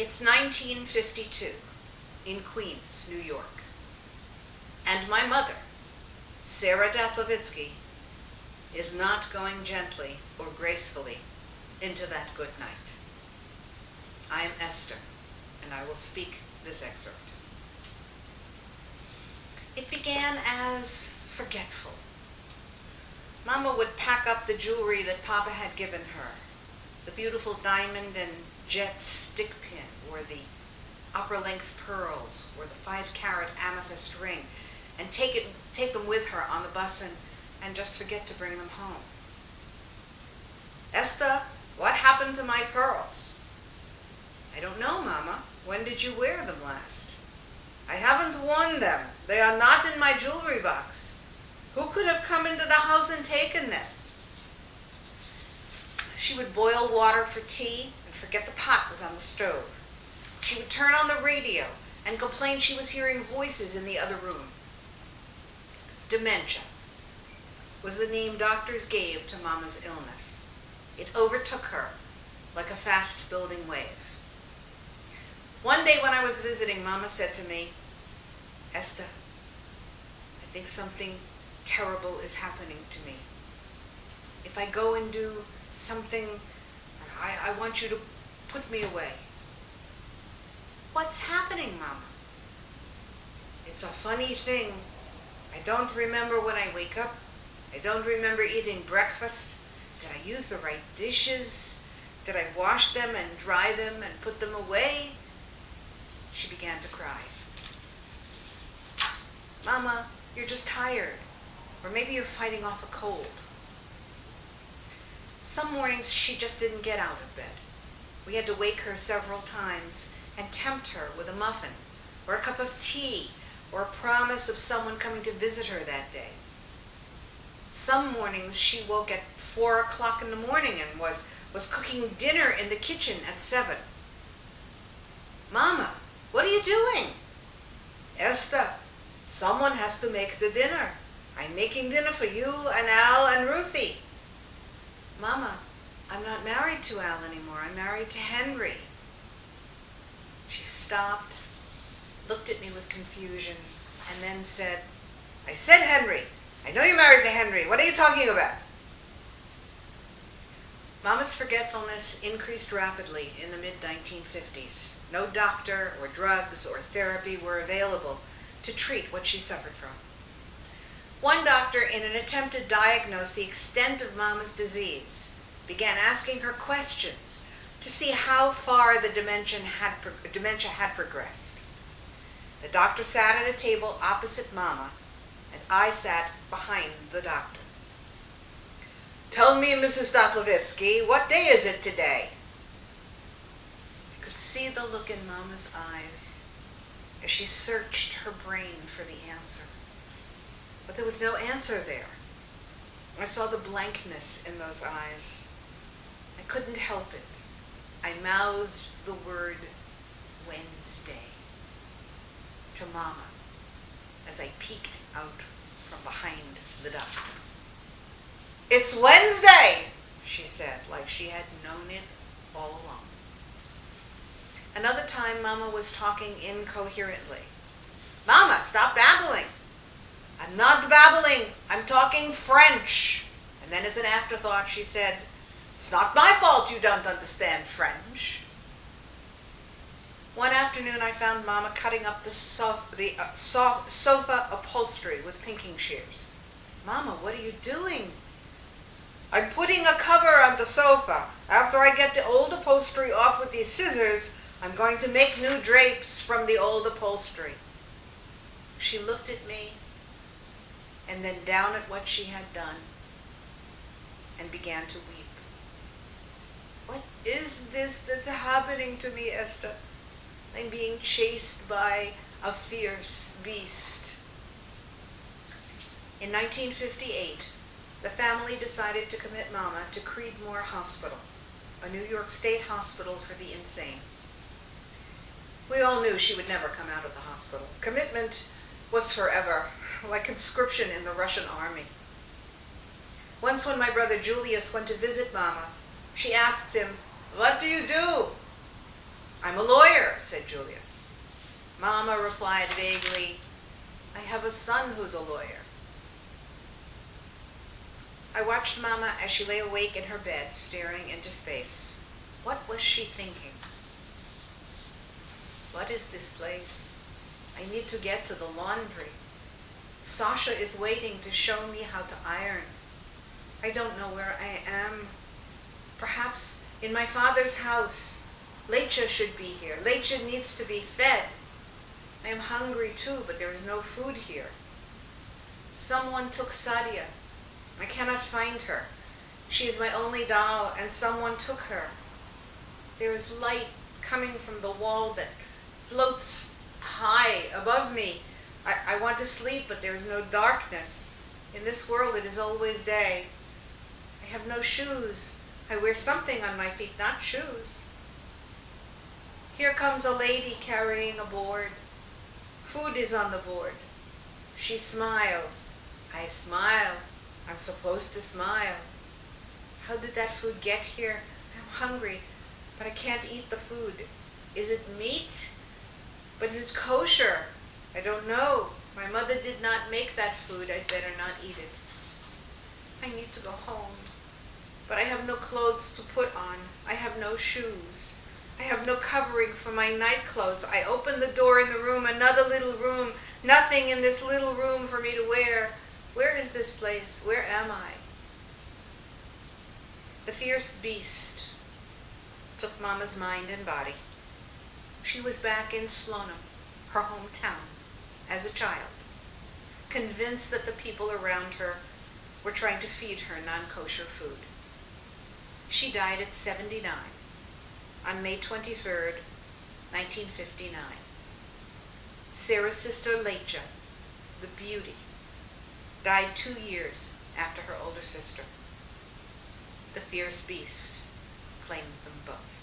It's 1952 in Queens, New York, and my mother, Sarah Daplevitsky, is not going gently or gracefully into that good night. I am Esther, and I will speak this excerpt. It began as forgetful. Mama would pack up the jewelry that Papa had given her, the beautiful diamond and jet stick pin, or the upper-length pearls, or the 5-carat amethyst ring, and take them with her on the bus and just forget to bring them home. Esther, what happened to my pearls? I don't know, Mama. When did you wear them last? I haven't worn them. They are not in my jewelry box. Who could have come into the house and taken them? She would boil water for tea and forget the pot was on the stove. She would turn on the radio and complain she was hearing voices in the other room. Dementia was the name doctors gave to Mama's illness. It overtook her like a fast-building wave. One day when I was visiting, Mama said to me, Esther, I think something terrible is happening to me. If I go and do something, I want you to put me away. What's happening, Mama? It's a funny thing. I don't remember when I wake up. I don't remember eating breakfast. Did I use the right dishes? Did I wash them and dry them and put them away? She began to cry. Mama, you're just tired. Or maybe you're fighting off a cold. Some mornings she just didn't get out of bed. We had to wake her several times and tempt her with a muffin or a cup of tea or a promise of someone coming to visit her that day. Some mornings she woke at 4 o'clock in the morning and was cooking dinner in the kitchen at 7. Mama, what are you doing? Esther, someone has to make the dinner. I'm making dinner for you and Al and Ruthie. Mama, I'm not married to Al anymore. I'm married to Henry. She stopped, looked at me with confusion, and then said, I said Henry. I know you're married to Henry. What are you talking about? Mama's forgetfulness increased rapidly in the mid-1950s. No doctor or drugs or therapy were available to treat what she suffered from. One doctor, in an attempt to diagnose the extent of Mama's disease, began asking her questions to see how far the dementia had progressed. The doctor sat at a table opposite Mama, and I sat behind the doctor. Tell me, Mrs. Daplevitsky, what day is it today? I could see the look in Mama's eyes as she searched her brain for the answer. But there was no answer there. I saw the blankness in those eyes. I couldn't help it. I mouthed the word Wednesday to Mama as I peeked out from behind the doctor. It's Wednesday, she said, like she had known it all along. Another time, Mama was talking incoherently. Mama, stop babbling. I'm not babbling. I'm talking French. And then as an afterthought, she said, it's not my fault you don't understand French. One afternoon, I found Mama cutting up the sofa upholstery with pinking shears. Mama, what are you doing? I'm putting a cover on the sofa. After I get the old upholstery off with these scissors, I'm going to make new drapes from the old upholstery. She looked at me and then down at what she had done and began to weep. What is this that's happening to me, Esther? I'm being chased by a fierce beast. In 1958, the family decided to commit Mama to Creedmoor Hospital, a New York State hospital for the insane. We all knew she would never come out of the hospital. Commitment was forever, like conscription in the Russian army. Once when my brother Julius went to visit Mama, she asked him, "What do you do?" I'm a lawyer, said Julius. Mama replied vaguely, I have a son who's a lawyer. I watched Mama as she lay awake in her bed, staring into space. What was she thinking? What is this place? I need to get to the laundry. Sasha is waiting to show me how to iron. I don't know where I am. Perhaps in my father's house. Lecha should be here. Lecha needs to be fed. I am hungry too, but there is no food here. Someone took Sadia. I cannot find her. She is my only doll, and someone took her. There is light coming from the wall that floats high above me. I want to sleep, but there is no darkness. In this world, it is always day. I have no shoes. I wear something on my feet, not shoes. Here comes a lady carrying a board. Food is on the board. She smiles. I smile. I'm supposed to smile. How did that food get here? I'm hungry, but I can't eat the food. Is it meat? But is it kosher? I don't know. My mother did not make that food. I'd better not eat it. I need to go home, but I have no clothes to put on. I have no shoes. I have no covering for my night clothes. I open the door in the room, another little room. Nothing in this little room for me to wear. Where is this place? Where am I? The fierce beast took Mama's mind and body. She was back in Slonim, her hometown, as a child, convinced that the people around her were trying to feed her non-kosher food. She died at 79 on May 23rd, 1959. Sarah's sister Lecha, the beauty, died 2 years after her older sister. The fierce beast claimed them both.